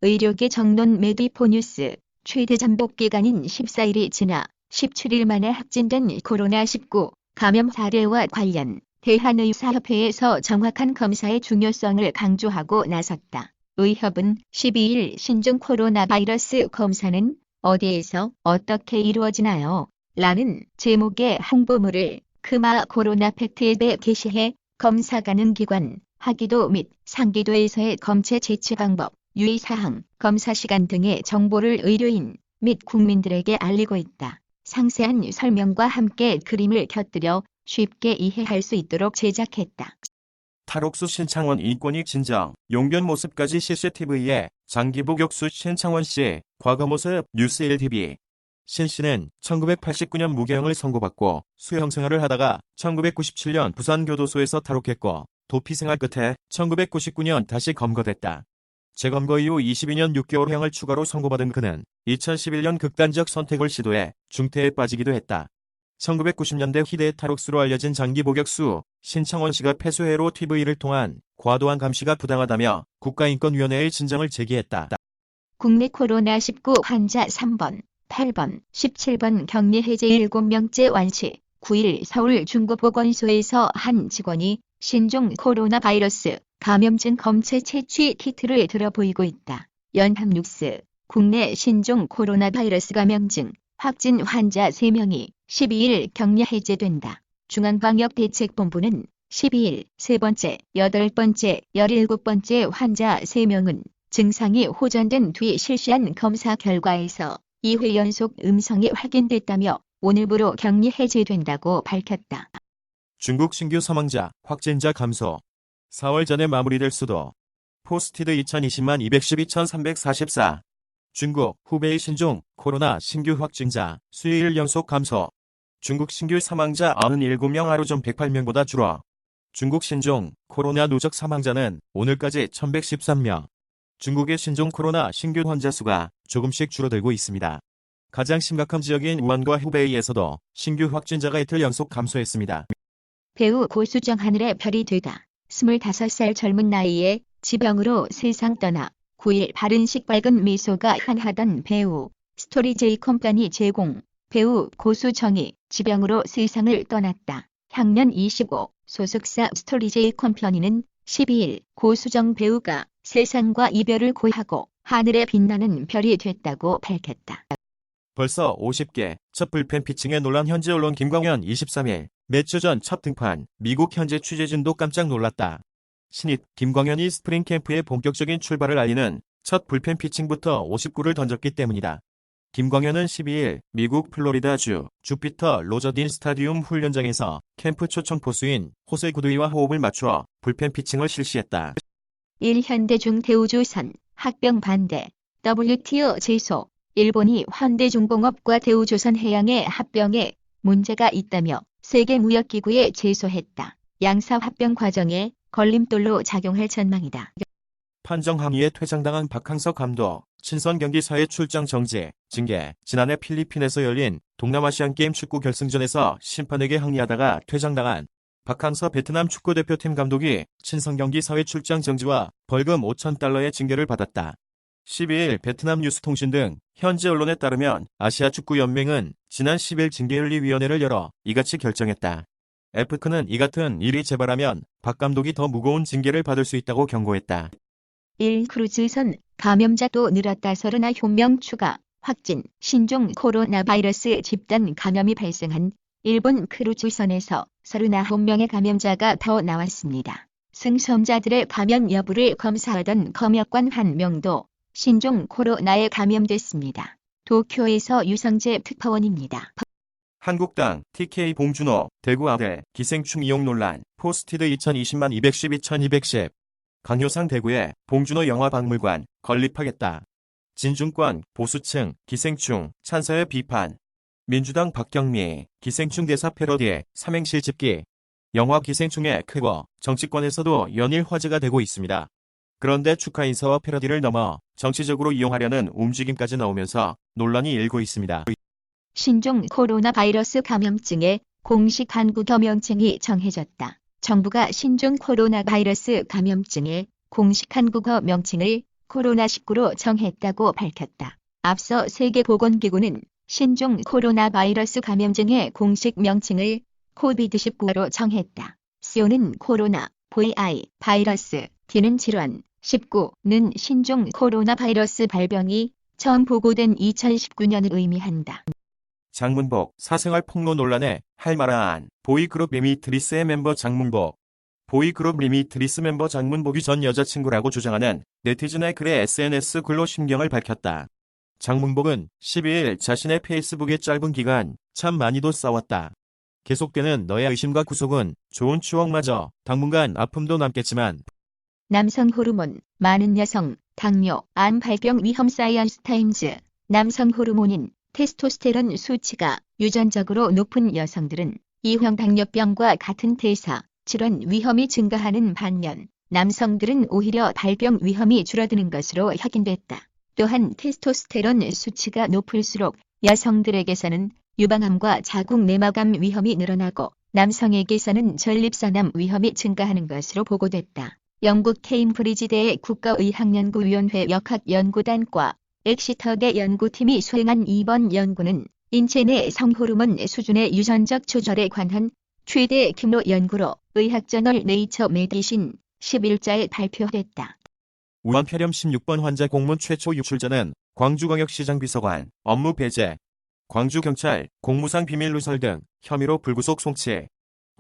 의료계 정론 메디포뉴스 최대 잠복 기간인 14일이 지나 17일 만에 확진된 코로나19 감염 사례와 관련 대한의사협회에서 정확한 검사의 중요성을 강조하고 나섰다. 의협은 12일 신종 코로나 바이러스 검사는 어디에서 어떻게 이루어지나요? 라는 제목의 홍보물을 크마 코로나 팩트 앱에 게시해 검사 가능 기관, 하기도 및 상기도에서의 검체 제출 방법, 유의사항, 검사 시간 등의 정보를 의료인 및 국민들에게 알리고 있다. 상세한 설명과 함께 그림을 곁들여 쉽게 이해할 수 있도록 제작했다. 탈옥수 신창원 인권익 진정, 용변 모습까지 CCTV에 장기복역수 신창원 씨, 과거 모습 뉴스 1TV. 신 씨는 1989년 무기형을 선고받고 수형 생활을 하다가 1997년 부산교도소에서 탈옥했고 도피 생활 끝에 1999년 다시 검거됐다. 재검거 이후 22년 6개월형을 추가로 선고받은 그는 2011년 극단적 선택을 시도해 중태에 빠지기도 했다. 1990년대 희대의 탈옥수로 알려진 장기복역수 신창원 씨가 폐쇄회로 TV를 통한 과도한 감시가 부당하다며 국가인권위원회의 진정을 제기했다. 국내 코로나19 환자 3번, 8번, 17번 격리 해제 7명째 완치. 9일 서울 중구보건소에서 한 직원이 신종 코로나 바이러스 감염증 검체 채취 키트를 들어 보이고 있다. 연합뉴스 국내 신종 코로나 바이러스 감염증 확진 환자 3명이 12일 격리 해제된다. 중앙방역대책본부는 12일 세 번째, 8번째, 17번째 환자 3명은 증상이 호전된 뒤 실시한 검사 결과에서 2회 연속 음성이 확인됐다며 오늘부로 격리 해제된다고 밝혔다. 중국 신규 사망자, 확진자 감소. 4월 전에 마무리될 수도. 포스티드 2020만 212,344. 중국 후베이 신종 코로나 신규 확진자 수요일 연속 감소. 중국 신규 사망자 97명 하루 전 108명보다 줄어. 중국 신종 코로나 누적 사망자는 오늘까지 1113명. 중국의 신종 코로나 신규 환자 수가 조금씩 줄어들고 있습니다. 가장 심각한 지역인 우한과 후베이에서도 신규 확진자가 이틀 연속 감소했습니다. 배우 고수정 하늘의 별이 되다. 25살 젊은 나이에 지병으로 세상 떠나 9일 바른식 밝은 미소가 환하던 배우 스토리제이 컴퍼니 제공. 배우 고수정이 지병으로 세상을 떠났다. 향년 25 소속사 스토리제이 컴퍼니는 12일 고수정 배우가 세상과 이별을 고하고 하늘에 빛나는 별이 됐다고 밝혔다. 벌써 50개 첫 불펜 피칭에 놀란 현지 언론 김광현 23일 몇 주 전 첫 등판 미국 현지 취재진도 깜짝 놀랐다. 신입 김광현이 스프링 캠프의 본격적인 출발을 알리는 첫 불펜 피칭부터 59를 던졌기 때문이다. 김광현은 12일 미국 플로리다주 주피터 로저딘 스타디움 훈련장에서 캠프 초청 포수인 호세 구두이와 호흡을 맞추어 불펜 피칭을 실시했다. 1현대중 대우조선 합병 반대 WTO 제소. 일본이 현대중공업과 대우조선해양의 합병에 문제가 있다며 세계무역기구에 제소했다. 양사 합병 과정에 걸림돌로 작용할 전망이다. 판정 항의에 퇴장당한 박항서 감독, 친선 경기 사회 출장 정지, 징계. 지난해 필리핀에서 열린 동남아시안게임 축구 결승전에서 심판에게 항의하다가 퇴장당한 박항서 베트남 축구대표팀 감독이 친선 경기 사회 출장 정지와 벌금 5,000달러의 징계를 받았다. 12일 베트남 뉴스통신 등 현지 언론에 따르면 아시아축구연맹은 지난 10일 징계윤리위원회를 열어 이같이 결정했다. 애프크는 이 같은 일이 재발하면 박 감독이 더 무거운 징계를 받을 수 있다고 경고했다. 1. 크루즈선 감염자 또 늘었다. 39명 추가 확진. 신종 코로나 바이러스 집단 감염이 발생한 일본 크루즈선에서 39명의 감염자가 더 나왔습니다. 승선자들의 감염 여부를 검사하던 검역관 1명도 신종 코로나에 감염됐습니다. 도쿄에서 유성재 특파원입니다. 한국당 TK 봉준호 대구 아들 기생충 이용 논란 포스티드 2020만 212,210 강효상 대구에 봉준호 영화박물관 건립하겠다. 진중권 보수층 기생충 찬사의 비판. 민주당 박경미 기생충 대사 패러디에 삼행시 집기. 영화 기생충의 쾌거 정치권에서도 연일 화제가 되고 있습니다. 그런데 축하 인사와 패러디를 넘어 정치적으로 이용하려는 움직임까지 나오면서 논란이 일고 있습니다. 신종 코로나 바이러스 감염증의 공식 한국어 명칭이 정해졌다. 정부가 신종 코로나 바이러스 감염증의 공식 한국어 명칭을 코로나19로 정했다고 밝혔다. 앞서 세계보건기구는 신종 코로나 바이러스 감염증의 공식 명칭을 코비드19로 정했다. CO는 코로나, VI, 바이러스, D는 질환, 19는 신종 코로나 바이러스 발병이 처음 보고된 2019년을 의미한다. 장문복 사생활 폭로 논란에 할 말한 보이그룹 리미트리스의 멤버 장문복. 보이그룹 리미트리스 멤버 장문복이 전 여자친구라고 주장하는 네티즌의 글에 SNS 글로 심경을 밝혔다. 장문복은 12일 자신의 페이스북에 짧은 기간 참 많이도 싸웠다. 계속되는 너의 의심과 구속은 좋은 추억마저 당분간 아픔도 남겠지만 남성 호르몬, 많은 여성, 당뇨, 암 발병 위험 사이언스 타임즈. 남성 호르몬인 테스토스테론 수치가 유전적으로 높은 여성들은 이형 당뇨병과 같은 대사, 질환 위험이 증가하는 반면 남성들은 오히려 발병 위험이 줄어드는 것으로 확인됐다. 또한 테스토스테론 수치가 높을수록 여성들에게서는 유방암과 자궁 내막암 위험이 늘어나고 남성에게서는 전립선암 위험이 증가하는 것으로 보고됐다. 영국 케임브리지대의 국가의학연구위원회 역학연구단과 엑시터대 연구팀이 수행한 이번 연구는 인체 내 성호르몬 수준의 유전적 조절에 관한 최대 규모 연구로 의학저널 네이처 메디신 11자에 발표됐다. 우한폐렴 16번 환자 공문 최초 유출자는 광주광역시장 비서관, 업무 배제. 광주경찰, 공무상 비밀 누설 등 혐의로 불구속 송치.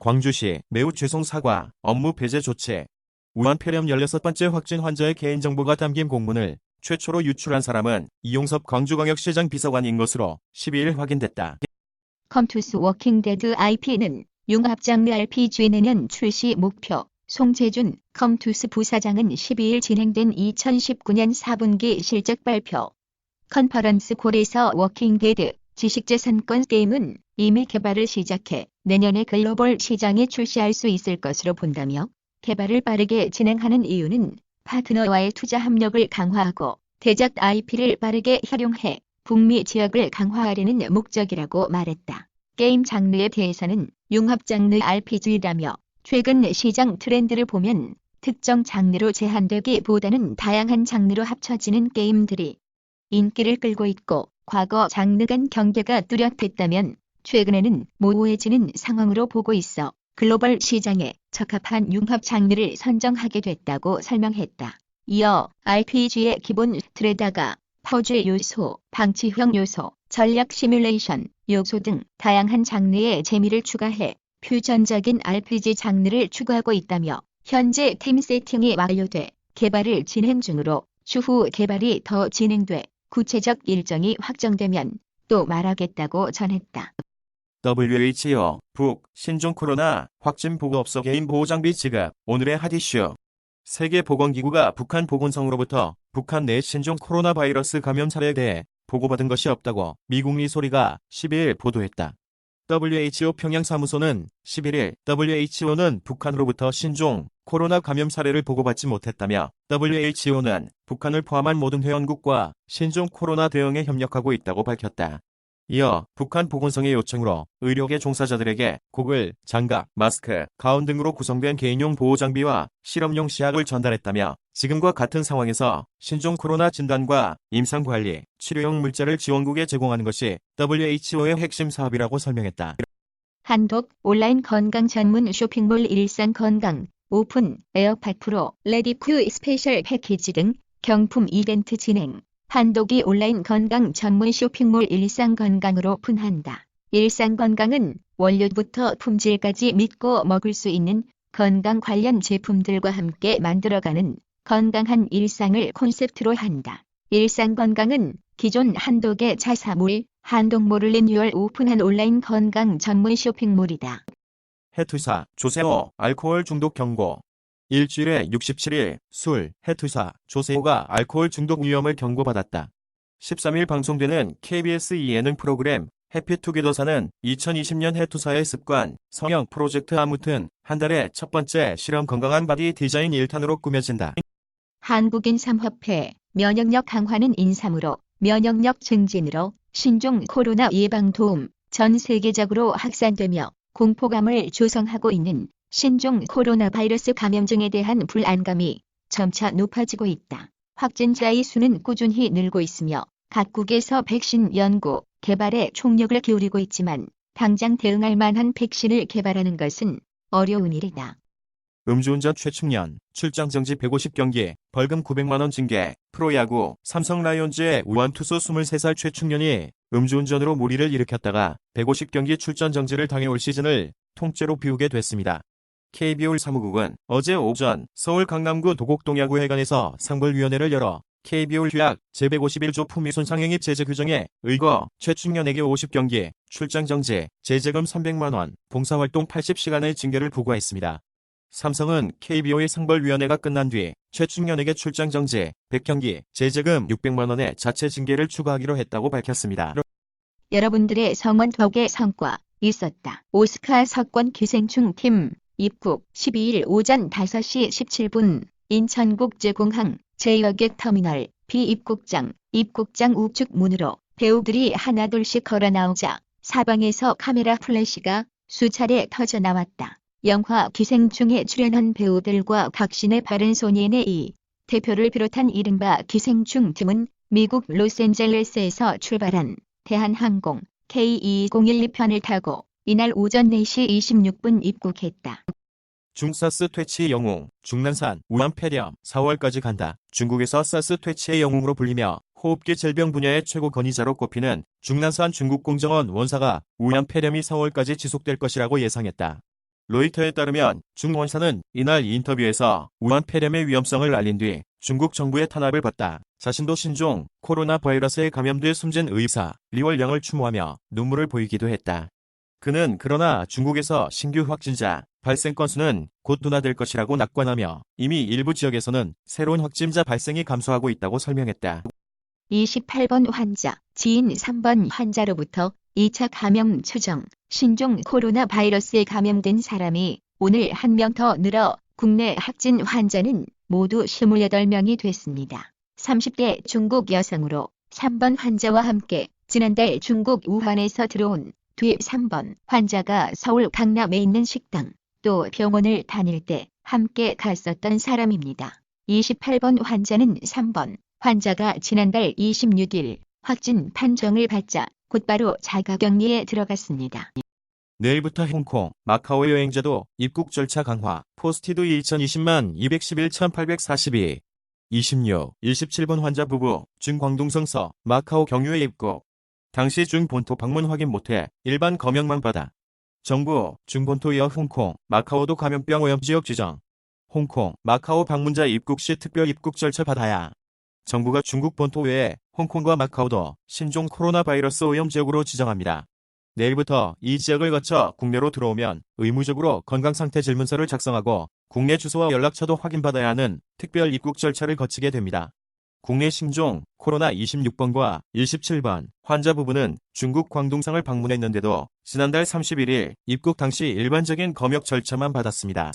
광주시 매우 죄송 사과, 업무 배제 조치. 우한폐렴 16번째 확진 환자의 개인정보가 담긴 공문을 최초로 유출한 사람은 이용섭 광주광역시장 비서관인 것으로 12일 확인됐다. 컴투스 워킹데드 IP는 융합장르 RPG 내년 출시 목표. 송재준 컴투스 부사장은 12일 진행된 2019년 4분기 실적 발표 컨퍼런스 콜에서 워킹데드 지식재산권 게임은 이미 개발을 시작해 내년에 글로벌 시장에 출시할 수 있을 것으로 본다며 개발을 빠르게 진행하는 이유는 파트너와의 투자 협력을 강화하고 대작 IP를 빠르게 활용해 북미 지역을 강화하려는 목적이라고 말했다. 게임 장르에 대해서는 융합 장르 RPG라며 최근 시장 트렌드를 보면 특정 장르로 제한되기보다는 다양한 장르로 합쳐지는 게임들이 인기를 끌고 있고 과거 장르 간 경계가 뚜렷했다면 최근에는 모호해지는 상황으로 보고 있어 글로벌 시장에 적합한 융합 장르를 선정하게 됐다고 설명했다. 이어 RPG의 기본 틀에다가 퍼즐 요소, 방치형 요소, 전략 시뮬레이션 요소 등 다양한 장르의 재미를 추가해 퓨전적인 RPG 장르를 추구하고 있다며 현재 팀 세팅이 완료돼 개발을 진행 중으로 추후 개발이 더 진행돼 구체적 일정이 확정되면 또 말하겠다고 전했다. WHO 북 신종 코로나 확진 보고 없어 개인 보호장비 지급. 오늘의 핫 이슈. 세계보건기구가 북한 보건성으로부터 북한 내 신종 코로나 바이러스 감염 사례에 대해 보고받은 것이 없다고 미국 리소리가 12일 보도했다. WHO 평양사무소는 11일 WHO는 북한으로부터 신종 코로나 감염 사례를 보고받지 못했다며 WHO는 북한을 포함한 모든 회원국과 신종 코로나 대응에 협력하고 있다고 밝혔다. 이어 북한 보건성의 요청으로 의료계 종사자들에게 고글, 장갑, 마스크, 가운 등으로 구성된 개인용 보호장비와 실험용 시약을 전달했다며 지금과 같은 상황에서 신종 코로나 진단과 임상관리, 치료용 물자를 지원국에 제공하는 것이 WHO의 핵심 사업이라고 설명했다. 한독 온라인 건강 전문 쇼핑몰 일상건강 오픈 에어팟 프로 레디큐 스페셜 패키지 등 경품 이벤트 진행. 한독이 온라인 건강 전문 쇼핑몰 일상건강으로 오픈한다. 일상건강은 원료부터 품질까지 믿고 먹을 수 있는 건강 관련 제품들과 함께 만들어가는 건강한 일상을 콘셉트로 한다. 일상건강은 기존 한독의 자사몰, 한독몰을 리뉴얼 오픈한 온라인 건강 전문 쇼핑몰이다. 해투사, 조세호, 알코올 중독 경고. 일주일에 67일 술, 해투사, 조세호가 알코올 중독 위험을 경고받았다. 13일 방송되는 KBS 예능 프로그램 해피투게더사는 2020년 해투사의 습관, 성형 프로젝트 아무튼 한 달에 첫 번째 실험 건강한 바디 디자인 1탄으로 꾸며진다. 한국인삼협회 면역력 강화는 인삼으로 면역력 증진으로 신종 코로나 예방 도움 전 세계적으로 확산되며 공포감을 조성하고 있는 신종 코로나 바이러스 감염증에 대한 불안감이 점차 높아지고 있다. 확진자의 수는 꾸준히 늘고 있으며 각국에서 백신 연구, 개발에 총력을 기울이고 있지만 당장 대응할 만한 백신을 개발하는 것은 어려운 일이다. 음주운전 최충년, 출장 정지 150경기, 벌금 900만원 징계, 프로야구, 삼성 라이온즈의 우완투수 23살 최충년이 음주운전으로 무리를 일으켰다가 150경기 출전 정지를 당해 올 시즌을 통째로 비우게 됐습니다. KBO 사무국은 어제 오전 서울 강남구 도곡동야구회관에서 상벌위원회를 열어 KBO 규약 제151조 품위손상행위 제재 규정에 의거 최충년에게 50경기, 출장 정지, 제재금 300만원, 봉사활동 80시간의 징계를 부과했습니다. 삼성은 KBO의 상벌위원회가 끝난 뒤 최충년에게 출장 정지, 100경기, 제재금 600만원의 자체 징계를 추가하기로 했다고 밝혔습니다. 여러분들의 성원 덕에 성과 있었다. 오스카 석권 기생충 팀 입국 12일 오전 5시 17분 인천국제공항 제 여객터미널 비입국장 우측 문으로 배우들이 하나둘씩 걸어 나오자 사방에서 카메라 플래시가 수차례 터져 나왔다. 영화 기생충에 출연한 배우들과 각신의 바른 소년의 이 대표를 비롯한 이른바 기생충 팀은 미국 로스앤젤레스에서 출발한 대한항공 K2012편을 타고 이날 오전 4시 26분 입국했다. 중사스 퇴치 영웅, 중난산, 우한 폐렴, 4월까지 간다. 중국에서 사스 퇴치의 영웅으로 불리며 호흡기 질병 분야의 최고 권위자로 꼽히는 중난산 중국공정원 원사가 우한 폐렴이 4월까지 지속될 것이라고 예상했다. 로이터에 따르면 중 원사는 이날 인터뷰에서 우한 폐렴의 위험성을 알린 뒤 중국 정부의 탄압을 받다 자신도 신종 코로나 바이러스에 감염돼 숨진 의사 리월령을 추모하며 눈물을 보이기도 했다. 그는 그러나 중국에서 신규 확진자 발생 건수는 곧 둔화될 것이라고 낙관하며 이미 일부 지역에서는 새로운 확진자 발생이 감소하고 있다고 설명했다. 28번 환자, 지인 3번 환자로부터 2차 감염 추정, 신종 코로나 바이러스에 감염된 사람이 오늘 1명 더 늘어 국내 확진 환자는 모두 28명이 됐습니다. 30대 중국 여성으로 3번 환자와 함께 지난달 중국 우한에서 들어온 뒤 3번 환자가 서울 강남에 있는 식당 또 병원을 다닐 때 함께 갔었던 사람입니다. 28번 환자는 3번 환자가 지난달 26일 확진 판정을 받자 곧바로 자가격리에 들어갔습니다. 내일부터 홍콩, 마카오 여행자도 입국 절차 강화, 포스티드 2020만 211,842, 26, 17번 환자 부부, 중광둥성서, 마카오 경유에 입국. 당시 중본토 방문 확인 못해 일반 검역만 받아. 정부, 중본토 이어 홍콩, 마카오도 감염병 오염 지역 지정. 홍콩, 마카오 방문자 입국 시 특별 입국 절차 받아야. 정부가 중국 본토 외에 홍콩과 마카오도 신종 코로나 바이러스 오염 지역으로 지정합니다. 내일부터 이 지역을 거쳐 국내로 들어오면 의무적으로 건강상태 질문서를 작성하고 국내 주소와 연락처도 확인받아야 하는 특별 입국 절차를 거치게 됩니다. 국내 신종 코로나 26번과 17번 환자 부부는 중국 광둥성을 방문했는데도 지난달 31일 입국 당시 일반적인 검역 절차만 받았습니다.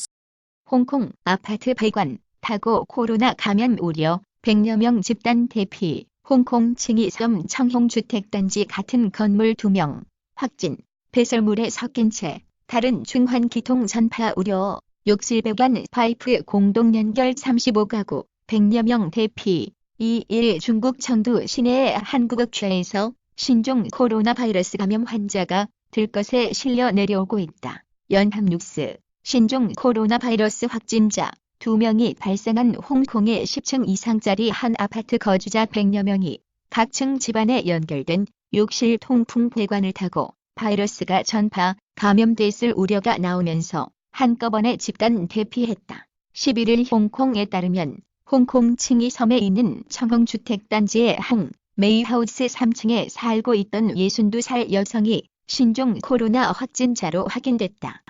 홍콩 아파트 배관 타고 코로나 감염 우려 100여 명 집단 대피 홍콩 칭이섬 청홍주택단지 같은 건물 2명 확진 배설물에 섞인 채 다른 중환기통 전파 우려 욕실배관 파이프 공동 연결 35가구 100여 명 대피 2일 중국 청두 시내의 한 구급처에서 신종 코로나 바이러스 감염 환자가 들것에 실려 내려오고 있다. 연합뉴스 신종 코로나 바이러스 확진자 2명이 발생한 홍콩의 10층 이상짜리 한 아파트 거주자 100여 명이 각층 집안에 연결된 욕실 통풍 배관을 타고 바이러스가 전파, 감염됐을 우려가 나오면서 한꺼번에 집단 대피했다. 11일 홍콩에 따르면 홍콩 칭이섬에 있는 청홍주택단지의 항 메이하우스 3층에 살고 있던 62살 여성이 신종 코로나 확진자로 확인됐다.